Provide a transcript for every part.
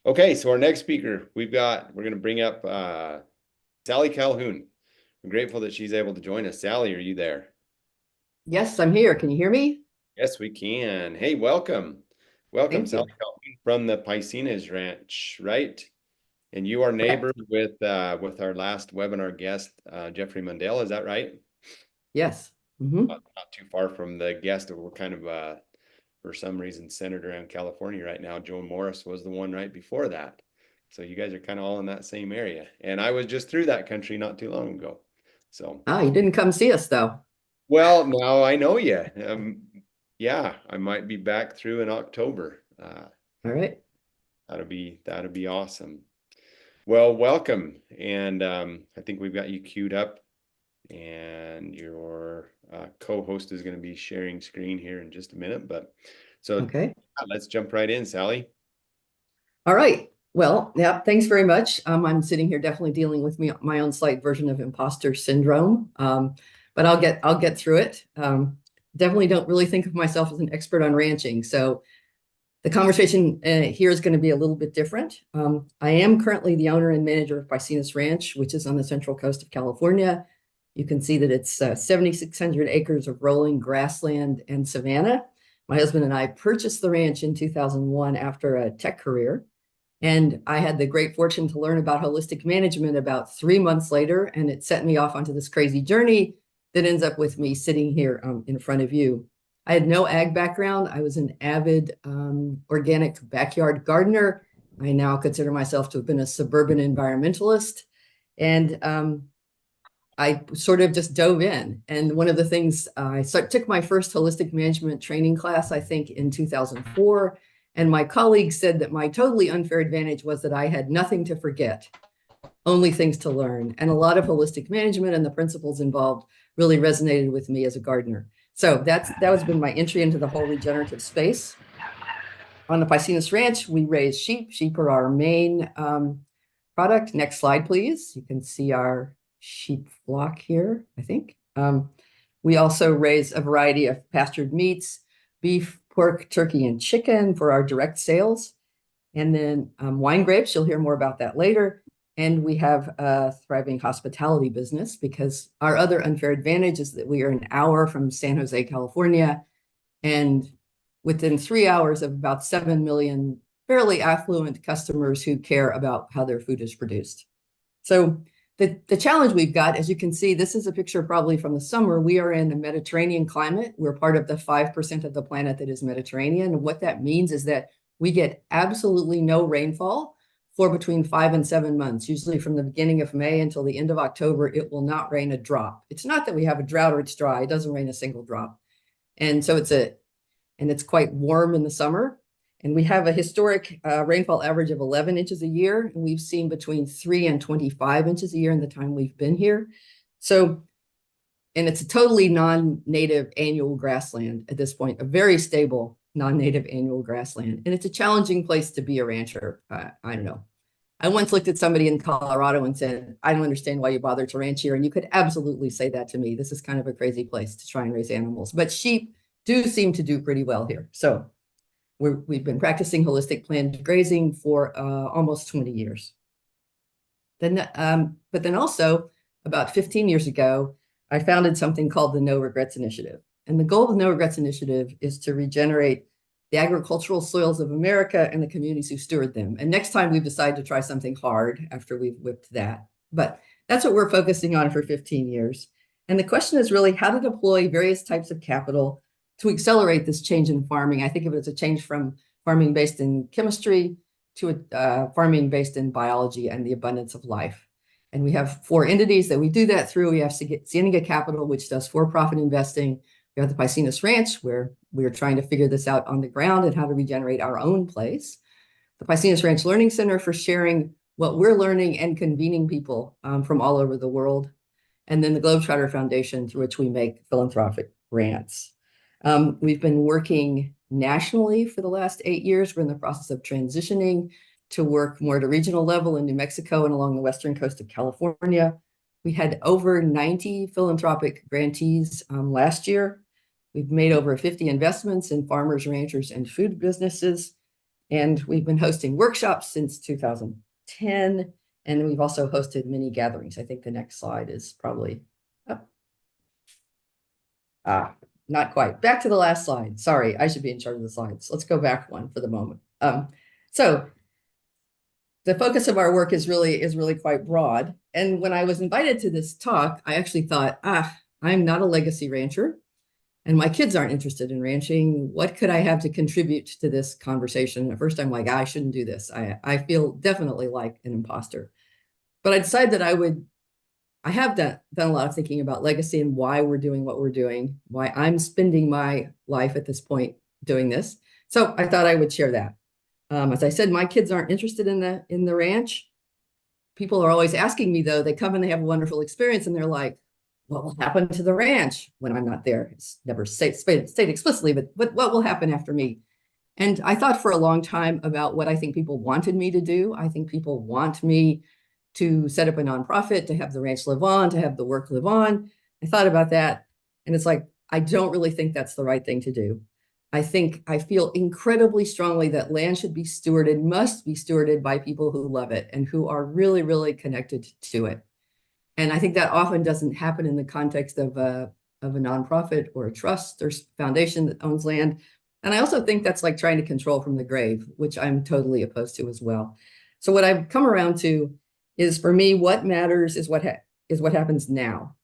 Okay, so our next speaker, we're going to bring up Sallie Calhoun. I'm grateful that she's able to join us. Sallie, are you there? Yes, I'm here. Can you hear me? Yes, we can. Hey, welcome. Welcome, Thank Sallie you. Calhoun from the Piscinas Ranch, right? And you are neighbor Correct. with our last webinar guest, Jeffrey Mundell, is that right? Yes. Hmm. Not too far from the guest that we're kind of for some reason centered around California right now. Joan Morris was the one right before that. So you guys are kind of all in that same area. And I was just through that country not too long ago. So, Ah, you didn't come see us though. well, now I know you. Yeah, I might be back through in October. All right. That'll be awesome. Well, welcome. And I think we've got you queued up, and your co-host is going to be sharing screen here in just a minute. But so Okay. let's jump right in, Sallie. All right. Well, yeah, thanks very much. I'm sitting here definitely dealing with my own slight version of imposter syndrome. But I'll get through it. Definitely don't really think of myself as an expert on ranching. So the conversation here is going to be a little bit different. I am currently the owner and manager of Piscinas Ranch, which is on the central coast of California. You can see that it's 7,600 acres of rolling grassland and savanna. My husband and I purchased the ranch in 2001 after a tech career. And I had the great fortune to learn about holistic management about 3 months later, and it set me off onto this crazy journey that ends up with me sitting here in front of you. I had no ag background. I was an avid organic backyard gardener. I now consider myself to have been a suburban environmentalist. And I sort of just dove in. And one of the things took my first holistic management training class, I think, in 2004. And my colleague said that my totally unfair advantage was that I had nothing to forget, only things to learn. And a lot of holistic management and the principles involved really resonated with me as a gardener. So that has been my entry into the whole regenerative space. On the Piscinas Ranch, we raise sheep. Sheep are our main product. Next slide, please. You can see our sheep flock here, I think. We also raise a variety of pastured meats, beef, pork, turkey, and chicken for our direct sales. And then wine grapes, you'll hear more about that later. And we have a thriving hospitality business because our other unfair advantage is that we are an hour from San Jose, California, and within 3 hours of about 7 million fairly affluent customers who care about how their food is produced. So the challenge we've got, as you can see, this is a picture probably from the summer. We are in a Mediterranean climate. We're part of the 5% of the planet that is Mediterranean. And what that means is that we get absolutely no rainfall for between 5 and 7 months. Usually from the beginning of May until the end of October, it will not rain a drop. It's not that we have a drought or it's dry. It doesn't rain a single drop. And so it's quite warm in the summer. And we have a historic rainfall average of 11 inches a year. And we've seen between 3 and 25 inches a year in the time we've been here. So, and it's a totally non-native annual grassland at this point, a very stable non-native annual grassland. And it's a challenging place to be a rancher. I don't know. I once looked at somebody in Colorado and said, I don't understand why you bother to ranch here. And you could absolutely say that to me. This is kind of a crazy place to try and raise animals. But sheep do seem to do pretty well here. So we've been practicing holistic planned grazing for almost 20 years. But then also, about 15 years ago, I founded something called the No Regrets Initiative. And the goal of the No Regrets Initiative is to regenerate the agricultural soils of America and the communities who steward them. And next time we've decided to try something hard after we've whipped that. But that's what we're focusing on for 15 years. And the question is really how to deploy various types of capital to accelerate this change in farming. I think of it as a change from farming based in chemistry to farming based in biology and the abundance of life. And we have 4 entities that we do that through. We have Cienega Capital, which does for-profit investing. We have the Piscinas Ranch, where we are trying to figure this out on the ground and how to regenerate our own place. The Piscinas Ranch Learning Center for sharing what we're learning and convening people from all over the world. And then the Globetrotter Foundation, through which we make philanthropic grants. We've been working nationally for the last 8 years. We're in the process of transitioning to work more at a regional level in New Mexico and along the western coast of California. We had over 90 philanthropic grantees last year. We've made over 50 investments in farmers, ranchers, and food businesses. And we've been hosting workshops since 2010. And we've also hosted mini gatherings. I think the next slide is probably up. Not quite. Back to the last slide. Sorry, I should be in charge of the slides. Let's go back one for the moment. So the focus of our work is really quite broad. And when I was invited to this talk, I actually thought, I'm not a legacy rancher, and my kids aren't interested in ranching. What could I have to contribute to this conversation? At first, I'm like, I shouldn't do this. I feel definitely like an imposter. But I decided that I have done a lot of thinking about legacy and why we're doing what we're doing, why I'm spending my life at this point doing this. So I thought I would share that. As I said, my kids aren't interested in the ranch. People are always asking me, though. They come and they have a wonderful experience, and they're like, "What will happen to the ranch when I'm not there?" It's never stated explicitly, but what will happen after me? And I thought for a long time about what I think people wanted me to do. I think people want me to set up a nonprofit, to have the ranch live on, to have the work live on. I thought about that, and it's like, I don't really think that's the right thing to do. I feel incredibly strongly that land should be stewarded, must be stewarded by people who love it and who are really connected to it. And I think that often doesn't happen in the context of a nonprofit or a trust or foundation that owns land. And I also think that's like trying to control from the grave, which I'm totally opposed to as well. So what I've come around to is, for me, what matters is what happens now.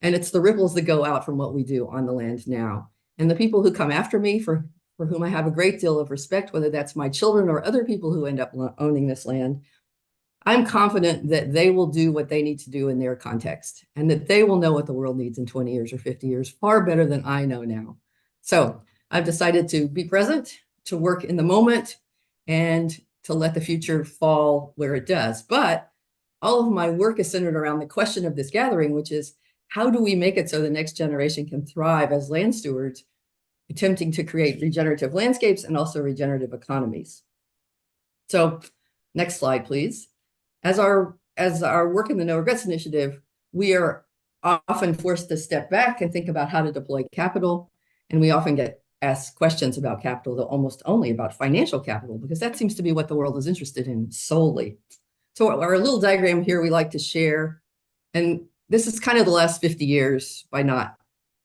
And it's the ripples that go out from what we do on the land now. And the people who come after me, for whom I have a great deal of respect, whether that's my children or other people who end up owning this land, I'm confident that they will do what they need to do in their context, and that they will know what the world needs in 20 years or 50 years far better than I know now. So I've decided to be present, to work in the moment, and to let the future fall where it does. But all of my work is centered around the question of this gathering, which is, how do we make it so the next generation can thrive as land stewards, attempting to create regenerative landscapes and also regenerative economies? So next slide, please. As our work in the No Regrets Initiative, we are often forced to step back and think about how to deploy capital. And we often get asked questions about capital, though almost only about financial capital, because that seems to be what the world is interested in solely. So our little diagram here we like to share, and this is kind of the last 50 years. By not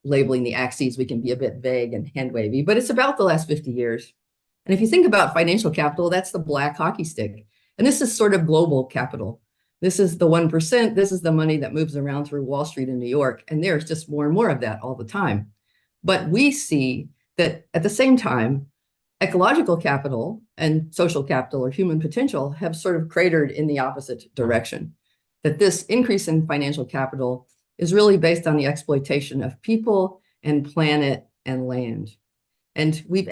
labeling the axes, we can be a bit vague and hand wavy, but it's about the last 50 years. And if you think about financial capital, that's the black hockey stick. And this is sort of global capital. This is the 1%. This is the money that moves around through Wall Street in New York. And there's just more and more of that all the time. But we see that at the same time, ecological capital and social capital or human potential have sort of cratered in the opposite direction. That this increase in financial capital is really based on the exploitation of people and planet and land. And we've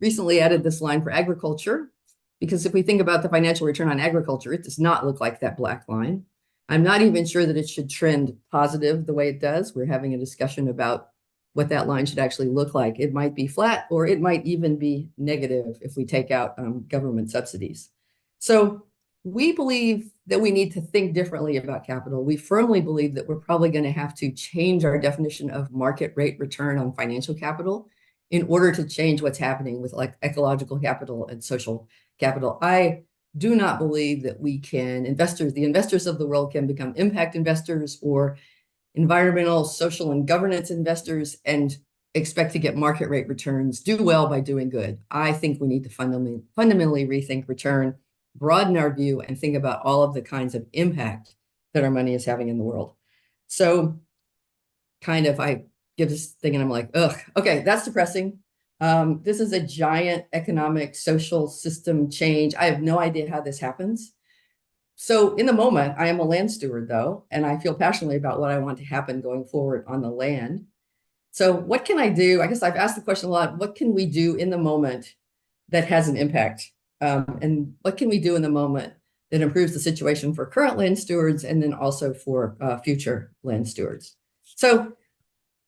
recently added this line for agriculture, because if we think about the financial return on agriculture, it does not look like that black line. I'm not even sure that it should trend positive the way it does. We're having a discussion about what that line should actually look like. It might be flat, or it might even be negative if we take out government subsidies. So we believe that we need to think differently about capital. We firmly believe that we're probably going to have to change our definition of market rate return on financial capital in order to change what's happening with like ecological capital and social capital. I do not believe that the investors of the world can become impact investors or environmental, social, and governance investors and expect to get market rate returns, do well by doing good. I think we need to fundamentally rethink return, broaden our view, and think about all of the kinds of impact that our money is having in the world. So I give this thing and I'm like, ugh, okay, that's depressing. This is a giant economic, social system change. I have no idea how this happens. So in the moment, I am a land steward, though, and I feel passionately about what I want to happen going forward on the land. So what can I do? I guess I've asked the question a lot. What can we do in the moment that has an impact? And what can we do in the moment that improves the situation for current land stewards and then also for future land stewards? So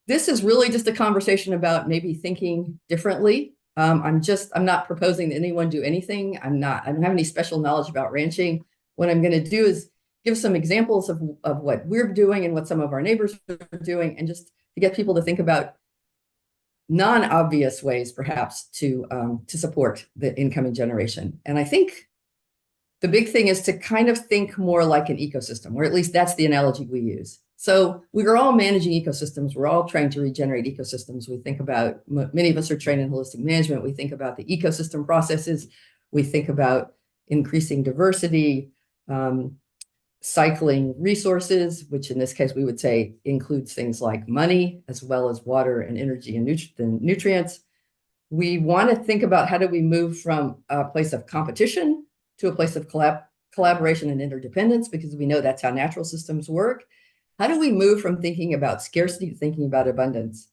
this is really just a conversation about maybe thinking differently. I'm not proposing that anyone do anything. I don't have any special knowledge about ranching. What I'm going to do is give some examples of what we're doing and what some of our neighbors are doing, and just to get people to think about non-obvious ways, perhaps, to support the incoming generation. And I think the big thing is to kind of think more like an ecosystem, or at least that's the analogy we use. So we are all managing ecosystems. We're all trying to regenerate ecosystems. We think about, many of us are trained in holistic management. We think about the ecosystem processes. We think about increasing diversity, cycling resources, which in this case we would say includes things like money, as well as water and energy and nutrients. We want to think about how do we move from a place of competition to a place of collaboration and interdependence, because we know that's how natural systems work. How do we move from thinking about scarcity to thinking about abundance?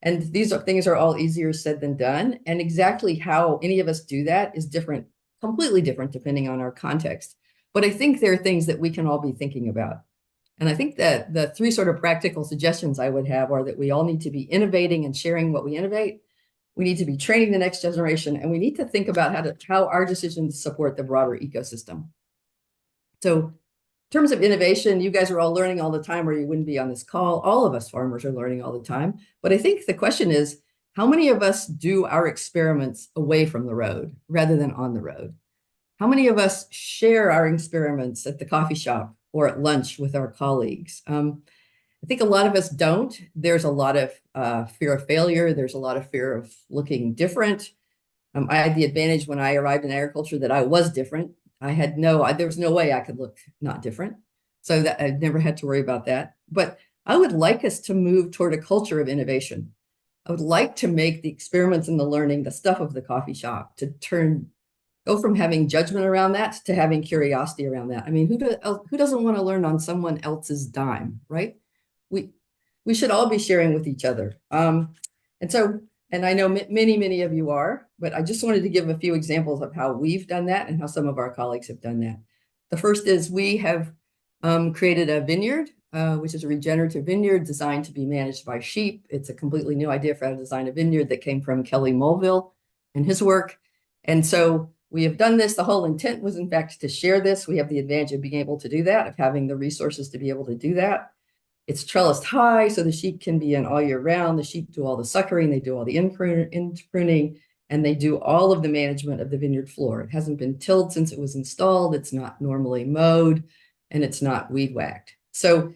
And these things are all easier said than done. And exactly how any of us do that is different, completely different, depending on our context. But I think there are things that we can all be thinking about. And I think that the three sort of practical suggestions I would have are that we all need to be innovating and sharing what we innovate. We need to be training the next generation, and we need to think about how our decisions support the broader ecosystem. So in terms of innovation, you guys are all learning all the time, or you wouldn't be on this call. All of us farmers are learning all the time. But I think the question is, how many of us do our experiments away from the road rather than on the road? How many of us share our experiments at the coffee shop or at lunch with our colleagues? I think a lot of us don't. There's a lot of fear of failure. There's a lot of fear of looking different. I had the advantage when I arrived in agriculture that I was different. There was no way I could look not different. So that I never had to worry about that. But I would like us to move toward a culture of innovation. I would like to make the experiments and the learning the stuff of the coffee shop, to go from having judgment around that to having curiosity around that. I mean, who doesn't want to learn on someone else's dime, right? We should all be sharing with each other. And I know many of you are, but I just wanted to give a few examples of how we've done that and how some of our colleagues have done that. The first is we have created a vineyard, which is a regenerative vineyard designed to be managed by sheep. It's a completely new idea for how to design a vineyard that came from Kelly Mulville and his work. And so we have done this. The whole intent was, in fact, to share this. We have the advantage of being able to do that, of having the resources to be able to do that. It's trellised high, so the sheep can be in all year round. The sheep do all the suckering, they do all the in-pruning, and they do all of the management of the vineyard floor. It hasn't been tilled since it was installed. It's not normally mowed, and it's not weed whacked. So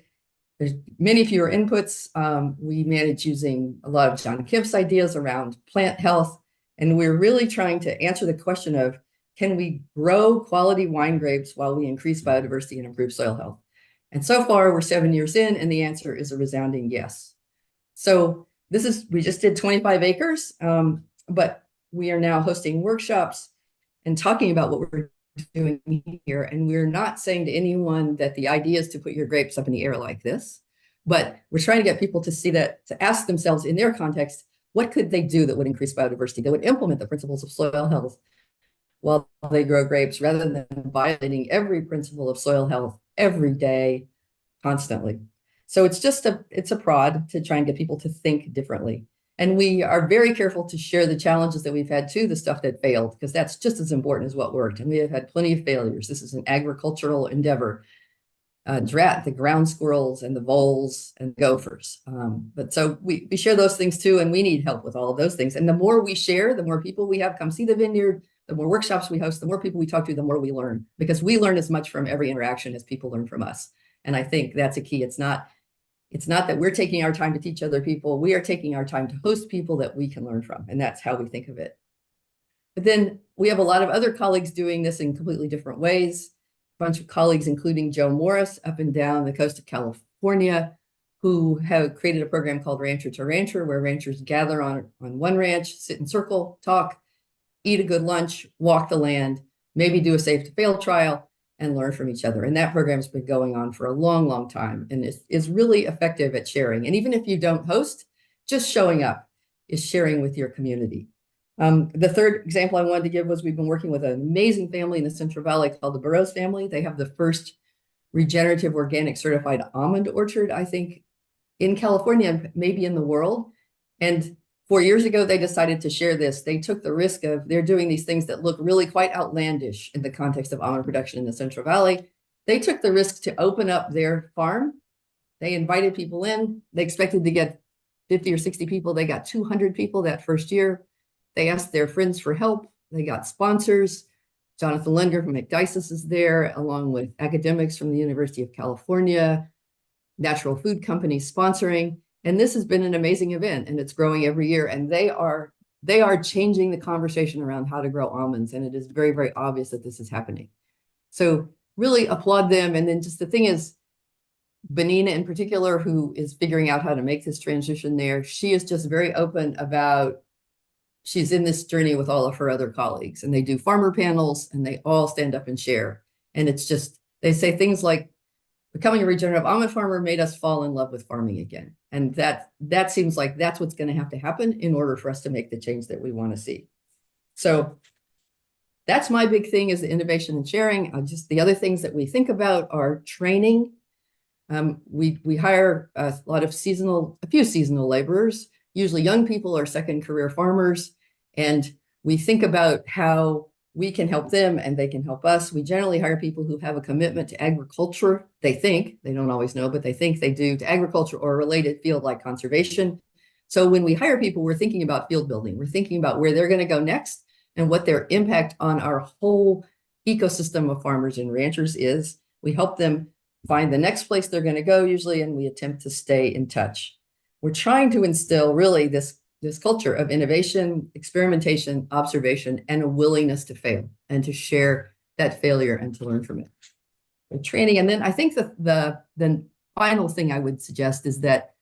there's many fewer inputs. We manage using a lot of John Kemp's ideas around plant health, and we're really trying to answer the question of, can we grow quality wine grapes while we increase biodiversity and improve soil health? And so far, we're 7 years in, and the answer is a resounding yes. So we just did 25 acres, but we are now hosting workshops and talking about what we're doing here. And we're not saying to anyone that the idea is to put your grapes up in the air like this, but we're trying to get people to see that, to ask themselves in their context, what could they do that would increase biodiversity, that would implement the principles of soil health while they grow grapes, rather than violating every principle of soil health every day, constantly. So it's a prod to try and get people to think differently. And we are very careful to share the challenges that we've had too, the stuff that failed, because that's just as important as what worked. And we have had plenty of failures. This is an agricultural endeavor. The ground squirrels and the voles and gophers. But so we share those things too, and we need help with all of those things. And the more we share, the more people we have come see the vineyard, the more workshops we host, the more people we talk to, the more we learn, because we learn as much from every interaction as people learn from us. And I think that's a key. It's not that we're taking our time to teach other people. We are taking our time to host people that we can learn from. And that's how we think of it. But then we have a lot of other colleagues doing this in completely different ways. A bunch of colleagues, including Joe Morris up and down the coast of California, who have created a program called Rancher to Rancher, where ranchers gather on one ranch, sit in circle, talk, eat a good lunch, walk the land, maybe do a safe to fail trial, and learn from each other. And that program's been going on for a long time, and is really effective at sharing. And even if you don't host, just showing up is sharing with your community. The third example I wanted to give was we've been working with an amazing family in the Central Valley called the Burroughs family. They have the first regenerative organic certified almond orchard, I think, in California, maybe in the world. And 4 years ago, they decided to share this. They took the risk of, they're doing these things that look really quite outlandish in the context of almond production in the Central Valley. They took the risk to open up their farm. They invited people in. They expected to get 50 or 60 people, they got 200 people that first year. They asked their friends for help. They got sponsors. Jonathan Lenger from McDices is there, along with academics from the University of California, natural food companies sponsoring. And this has been an amazing event, and it's growing every year. And they are changing the conversation around how to grow almonds. And it is very, very obvious that this is happening. So really applaud them. And then just the thing is, Benina in particular, who is figuring out how to make this transition there, she is just very open about, she's in this journey with all of her other colleagues, and they do farmer panels and they all stand up and share. And it's just, they say things like, becoming a regenerative almond farmer made us fall in love with farming again. And that seems like that's what's going to have to happen in order for us to make the change that we want to see. So that's my big thing, is the innovation and sharing. Just the other things that we think about are training. We hire a few seasonal laborers, usually young people or second career farmers, and we think about how we can help them and they can help us. We generally hire people who have a commitment to agriculture. They don't always know, but they think they do, to agriculture or a related field like conservation. So when we hire people, we're thinking about field building. We're thinking about where they're going to go next and what their impact on our whole ecosystem of farmers and ranchers is. We help them find the next place they're going to go usually, and we attempt to stay in touch. We're trying to instill really this culture of innovation, experimentation, observation, and a willingness to fail and to share that failure and to learn from it. The training, and then I think the final thing I would suggest is that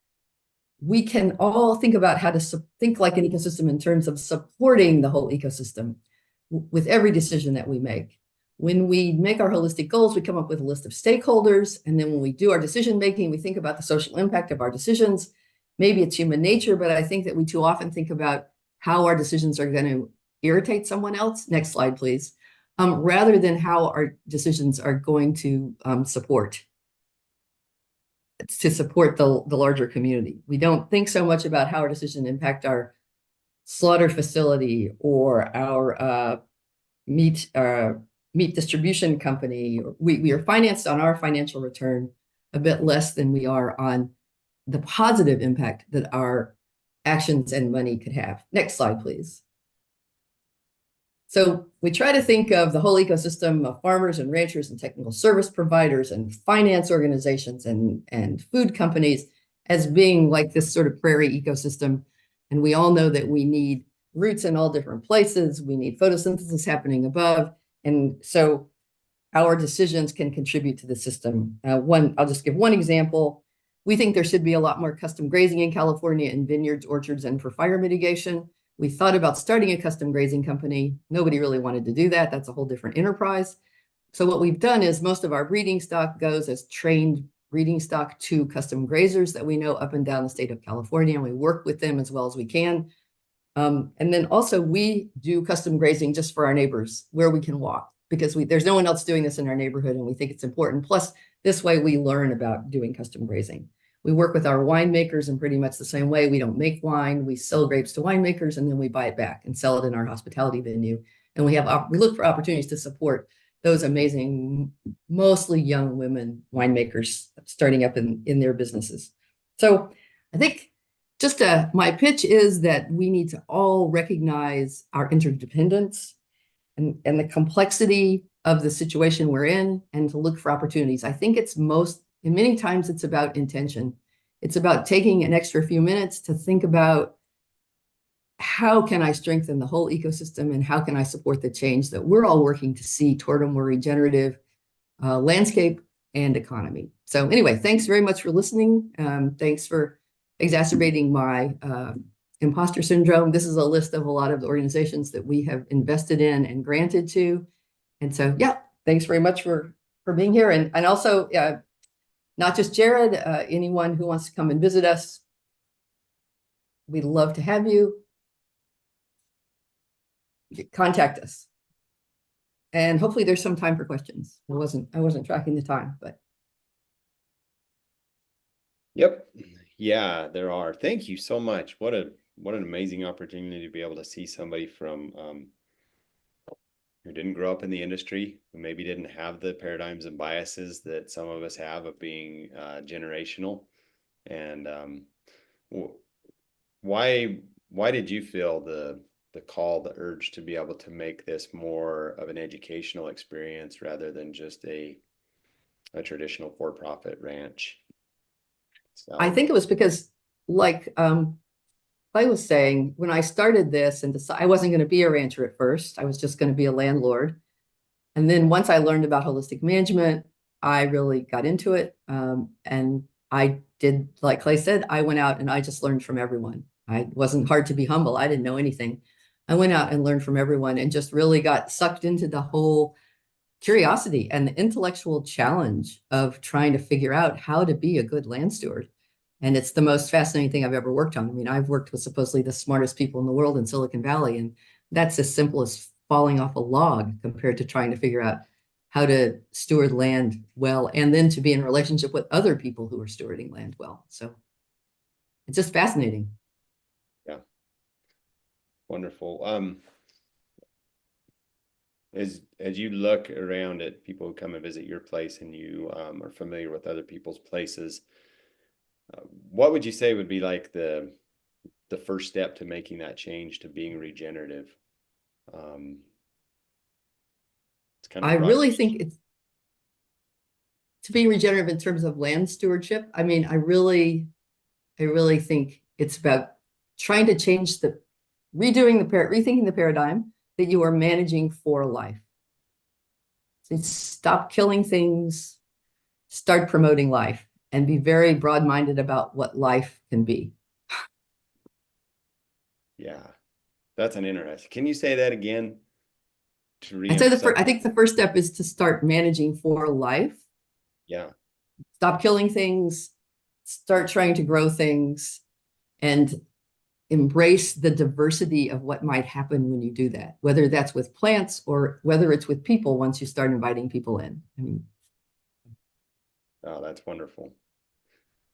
we can all think about how to think like an ecosystem in terms of supporting the whole ecosystem with every decision that we make. When we make our holistic goals, we come up with a list of stakeholders. And then when we do our decision making, we think about the social impact of our decisions. Maybe it's human nature, but I think that we too often think about how our decisions are going to irritate someone else. Next slide, please. Rather than how our decisions are going to support the larger community. We don't think so much about how our decisions impact our slaughter facility or our meat distribution company. We are financed on our financial return a bit less than we are on the positive impact that our actions and money could have. Next slide, please. So we try to think of the whole ecosystem of farmers and ranchers and technical service providers and finance organizations and food companies as being like this sort of prairie ecosystem. And we all know that we need roots in all different places. We need photosynthesis happening above. And so our decisions can contribute to the system. I'll just give one example. We think there should be a lot more custom grazing in California in vineyards, orchards, and for fire mitigation. We thought about starting a custom grazing company. Nobody really wanted to do that. That's a whole different enterprise. So what we've done is most of our breeding stock goes as trained breeding stock to custom grazers that we know up and down the state of California, and we work with them as well as we can. And then also we do custom grazing just for our neighbors where we can walk, because there's no one else doing this in our neighborhood, and we think it's important. Plus, this way we learn about doing custom grazing. We work with our winemakers in pretty much the same way. We don't make wine. We sell grapes to winemakers, and then we buy it back and sell it in our hospitality venue. And we look for opportunities to support those amazing, mostly young women winemakers starting up in their businesses. So I think just my pitch is that we need to all recognize our interdependence and the complexity of the situation we're in, and to look for opportunities. I think and many times it's about intention. It's about taking an extra few minutes to think about, how can I strengthen the whole ecosystem, and how can I support the change that we're all working to see toward a more regenerative landscape and economy. So anyway, thanks very much for listening. Thanks for exacerbating my imposter syndrome. This is a list of a lot of the organizations that we have invested in and granted to. And so, yeah, thanks very much for being here. And also, not just Jared, anyone who wants to come and visit us, we'd love to have you. Contact us. And hopefully there's some time for questions. I wasn't tracking the time, but. Yep. Yeah, there are. Thank you so much. What an amazing opportunity to be able to see somebody from who didn't grow up in the industry, who maybe didn't have the paradigms and biases that some of us have of being generational. And why did you feel the call, the urge to be able to make this more of an educational experience rather than just a traditional for-profit ranch? I Sally? think it was because, like I was saying, when I started this and decided I wasn't going to be a rancher at first, I was just going to be a landlord. And then once I learned about holistic management, I really got into it. And I did, like Clay said, I went out and I just learned from everyone. I wasn't hard to be humble. I didn't know anything. I went out and learned from everyone and just really got sucked into the whole curiosity and the intellectual challenge of trying to figure out how to be a good land steward. And it's the most fascinating thing I've ever worked on. I mean, I've worked with supposedly the smartest people in the world in Silicon Valley, and that's as simple as falling off a log compared to trying to figure out how to steward land well and then to be in relationship with other people who are stewarding land well. So it's just fascinating. Yeah, wonderful. As you look around at people who come and visit your place and you are familiar with other people's places, what would you say would be like the first step to making that change to being regenerative? Um, it's kind of I a broad really question. think it's to be regenerative in terms of land stewardship. I mean, I really think it's about trying to change rethinking the paradigm that you are managing for life. So stop killing things, start promoting life, and be very broad-minded about what life can be. Yeah, that's an interesting. Can you say that again to I'd say reemphasize? I think the first step is to start managing for life. Yeah, Stop killing things, start trying to grow things, and embrace the diversity of what might happen when you do that, whether that's with plants or whether it's with people once you start inviting people in. I mean, oh, that's wonderful.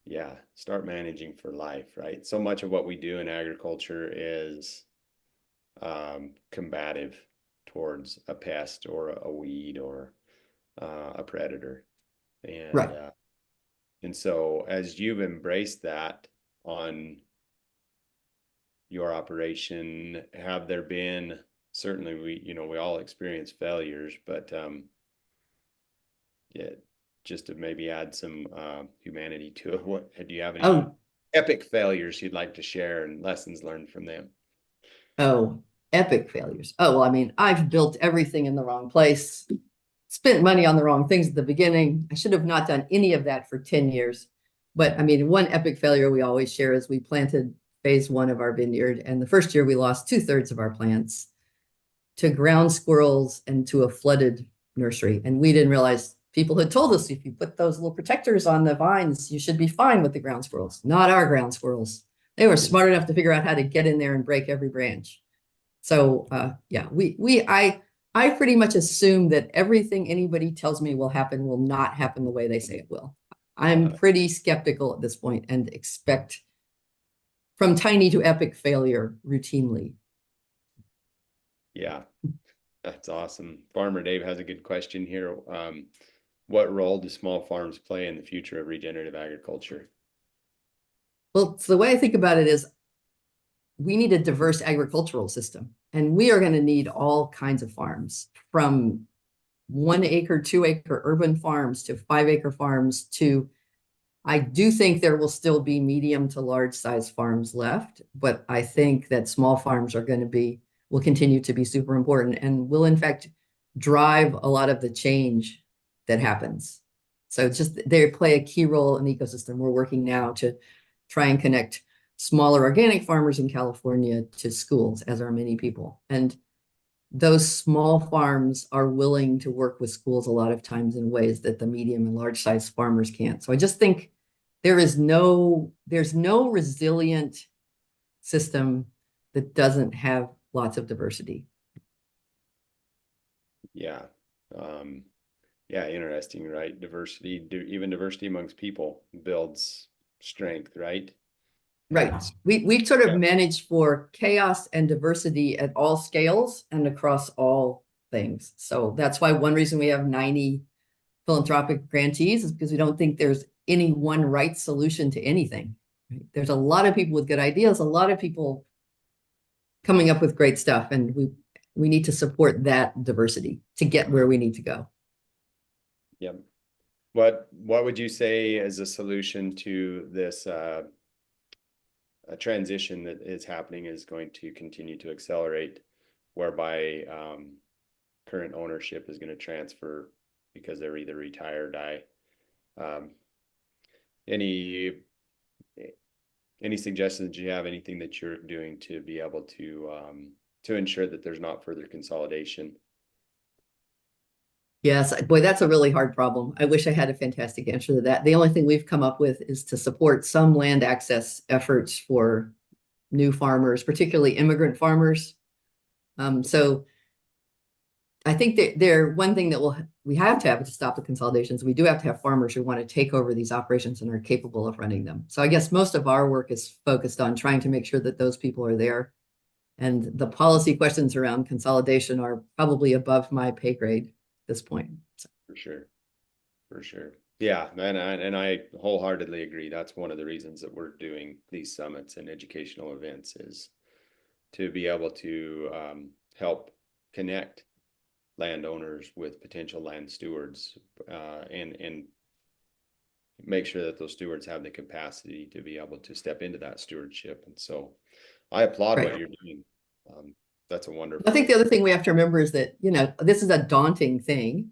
Yeah, start managing for life, right? So much of what we do in agriculture is combative towards a pest or a weed or a predator. And right. and so as you've embraced that on your operation, have there been, certainly we all experience failures, but yeah, just to maybe add some humanity to it, what do you have any Oh, epic failures you'd like to share and lessons learned from them? oh, epic failures. Oh, well, I mean, I've built everything in the wrong place, spent money on the wrong things at the beginning. I should have not done any of that for 10 years. But I mean, one epic failure we always share is we planted phase one of our vineyard, and the first year we lost 2/3 of our plants to ground squirrels and to a flooded nursery. And we didn't realize people had told us if you put those little protectors on the vines, you should be fine with the ground squirrels. Not our ground squirrels. They were smart enough to figure out how to get in there and break every branch. So yeah, I pretty much assume that everything anybody tells me will happen will not happen the way they say it will. I'm Uh, pretty skeptical at this point and expect from tiny to epic failure routinely. yeah, that's awesome. Farmer Dave has a good question here. What role do small farms play in the future of regenerative agriculture? Well, so the way I think about it is we need a diverse agricultural system, and we are going to need all kinds of farms from 1 acre, 2 acre urban farms to 5 acre farms to I do think there will still be medium to large size farms left, but I think that small farms are going to will continue to be super important and will in fact drive a lot of the change that happens. So it's just they play a key role in the ecosystem. We're working now to try and connect smaller organic farmers in California to schools, as are many people. And those small farms are willing to work with schools a lot of times in ways that the medium and large size farmers can't. So I just think there's no resilient system that doesn't have lots of diversity. Yeah. Yeah, interesting, right? Even diversity amongst people builds strength, right? Right. And We sort of yeah, manage for chaos and diversity at all scales and across all things. So that's why one reason we have 90 philanthropic grantees is because we don't think there's any one right solution to anything. Right? There's a lot of people with good ideas, a lot of people coming up with great stuff, and we need to support that diversity to get where we need to go. Yep. What would you say is a solution to this a transition that is happening is going to continue to accelerate, whereby current ownership is going to transfer because they're either retire or die. Um, any any suggestions you have, anything that you're doing to be able to ensure that there's not further consolidation? Yes, boy, that's a really hard problem. I wish I had a fantastic answer to that. The only thing we've come up with is to support some land access efforts for new farmers, particularly immigrant farmers. So I think that one thing that we have to have to stop the consolidations. We do have to have farmers who want to take over these operations and are capable of running them. So I guess most of our work is focused on trying to make sure that those people are there. And the policy questions around consolidation are probably above my pay grade at this point. So. For sure. For sure. Yeah, and I wholeheartedly agree. That's one of the reasons that we're doing these summits and educational events, is to be able to help connect landowners with potential land stewards, and make sure that those stewards have the capacity to be able to step into that stewardship. And so I applaud what Right. you're doing. That's a wonderful. I think the other thing we have to remember is that, this is a daunting thing,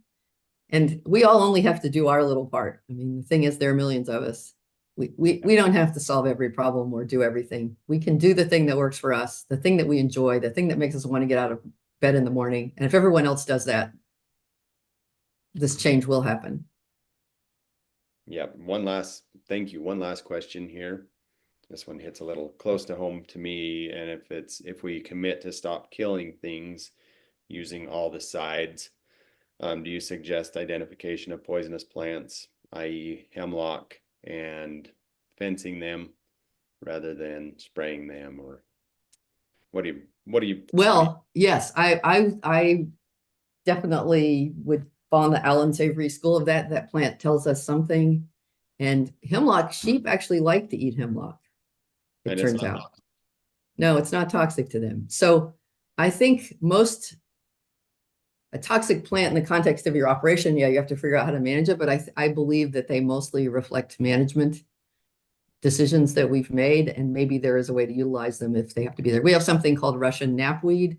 and we all only have to do our little part. I mean, the thing is, there are millions of us. We don't have to solve every problem or do everything. We can do the thing that works for us, the thing that we enjoy, the thing that makes us want to get out of bed in the morning. And if everyone else does that, this change will happen. Yeah. Thank you. One last question here. This one hits a little close to home to me. And if we commit to stop killing things using all the sides, do you suggest identification of poisonous plants, i.e. hemlock, and fencing them rather than spraying them? Or what do you Well, yes, I definitely would fall in the Allen Savory school of that. That plant tells us something. And hemlock, sheep actually like to eat hemlock, it and it's turns not. out. No, it's not toxic to them. So I think a toxic plant in the context of your operation, yeah, you have to figure out how to manage it. But I believe that they mostly reflect management decisions that we've made, and maybe there is a way to utilize them if they have to be there. We have something called Russian knapweed.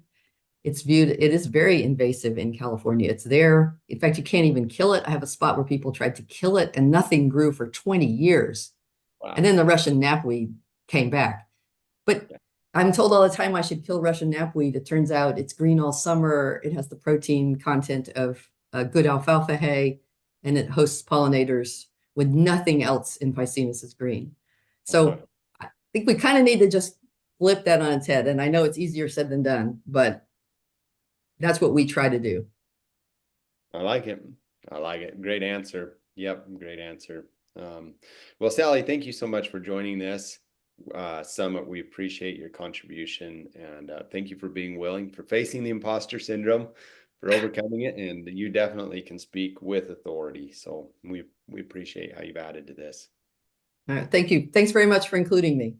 It is very invasive in California. It's there. In fact, you can't even kill it. I have a spot where people tried to kill it and nothing grew for 20 years. And Wow. then the Russian knapweed came back. But Yeah. I'm told all the time I should kill Russian knapweed. It turns out it's green all summer. It has the protein content of good alfalfa hay, and it hosts pollinators when nothing else in Piscinus is green. So I think we kind of need to just flip that on its head. And I know it's easier said than done, but that's what we try to do. I like it. I like it. Great answer. Yep, great answer. Well, Sallie, thank you so much for joining this summit. We appreciate your contribution, and thank you for being willing, for facing the imposter syndrome, for overcoming it. And you definitely can speak with authority. So we appreciate how you've added to this. All right, thank you. Thanks very much for including me.